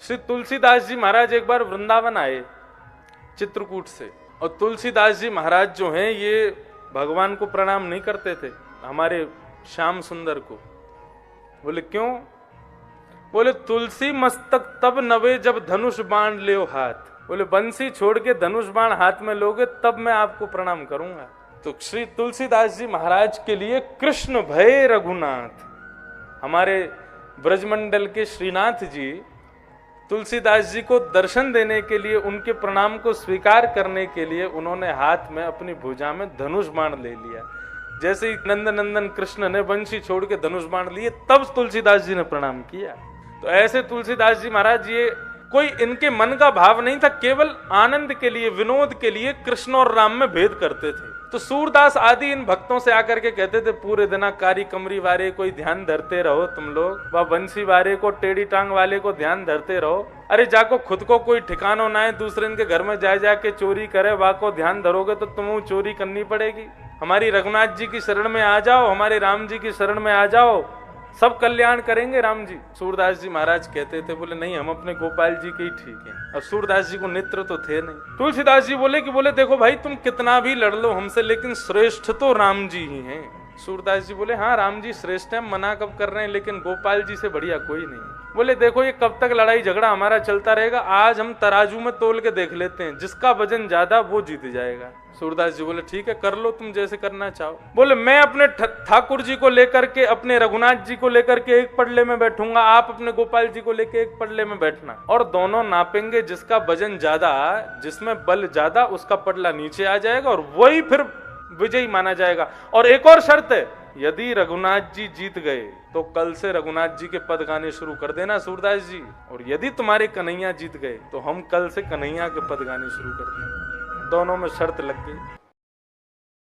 श्री तुलसीदास जी महाराज एक बार वृंदावन आए चित्रकूट से, और तुलसीदास जी महाराज जो हैं ये भगवान को प्रणाम नहीं करते थे, हमारे श्याम सुंदर को। बोले क्यों? बोले तुलसी मस्तक तब नवे जब धनुष बाण ले हाथ। बोले बंसी छोड़ के धनुष बाण हाथ में लोगे तब मैं आपको प्रणाम करूंगा। तो श्री तुलसीदास जी महाराज के लिए कृष्ण भय रघुनाथ, हमारे ब्रजमंडल के श्रीनाथ जी तुलसीदास जी को दर्शन देने के लिए, उनके प्रणाम को स्वीकार करने के लिए उन्होंने हाथ में अपनी भुजा में धनुष बाण ले लिया। जैसे ही नंदन कृष्ण ने बंशी छोड़ के धनुष बाण लिए तब तुलसीदास जी ने प्रणाम किया। तो ऐसे तुलसीदास जी महाराज, ये कोई इनके मन का भाव नहीं था, केवल आनंद के लिए, विनोद के लिए कृष्ण और राम में भेद करते थे। तो सूरदास आदि इन भक्तों से आकर के कहते थे पूरे दिन कारी कमरी वाले कोई ध्यान धरते रहो तुम लोग, वह बंसी वाले को, टेढ़ी टांग वाले को ध्यान धरते रहो। अरे जाको खुद को कोई ठिकाना ना है, दूसरे इनके घर में जाके चोरी करे, वह को ध्यान धरोगे तो तुम्हें चोरी करनी पड़ेगी। हमारी रघुनाथ जी की शरण में आ जाओ, हमारे राम जी की शरण में आ जाओ, सब कल्याण करेंगे राम जी। सूरदास जी महाराज कहते थे, बोले नहीं, हम अपने गोपाल जी के ही ठीक हैं। अब सूरदास जी को नेत्र तो थे नहीं। तुलसीदास जी बोले देखो भाई, तुम कितना भी लड़ लो हमसे, लेकिन श्रेष्ठ तो राम जी ही हैं। सूरदास जी बोले हाँ राम जी श्रेष्ठ है, मना कब कर रहे हैं, लेकिन गोपाल जी से बढ़िया कोई नहीं। बोले देखो ये कब तक लड़ाई झगड़ा हमारा चलता रहेगा, आज हम तराजू में तोल के देख लेते हैं, जिसका वजन ज्यादा वो जीत जाएगा। सूरदास जी बोले ठीक है, कर लो तुम जैसे करना चाहो। बोले मैं अपने ठाकुर जी को लेकर के, अपने रघुनाथ जी को लेकर के एक पडले में बैठूंगा, आप अपने गोपाल जी को लेकर एक पडले में बैठना, और दोनों नापेंगे, जिसका वजन ज्यादा, जिसमें बल ज्यादा, उसका पडला नीचे आ जाएगा और वही फिर विजयी माना जाएगा। और एक और शर्त है, यदि रघुनाथ जी जीत गए तो कल से रघुनाथ जी के पद गाने शुरू कर देना सूरदास जी, और यदि तुम्हारे कन्हैया जीत गए तो हम कल से कन्हैया के पद गाने शुरू कर देंगे। दोनों में शर्त लग गई।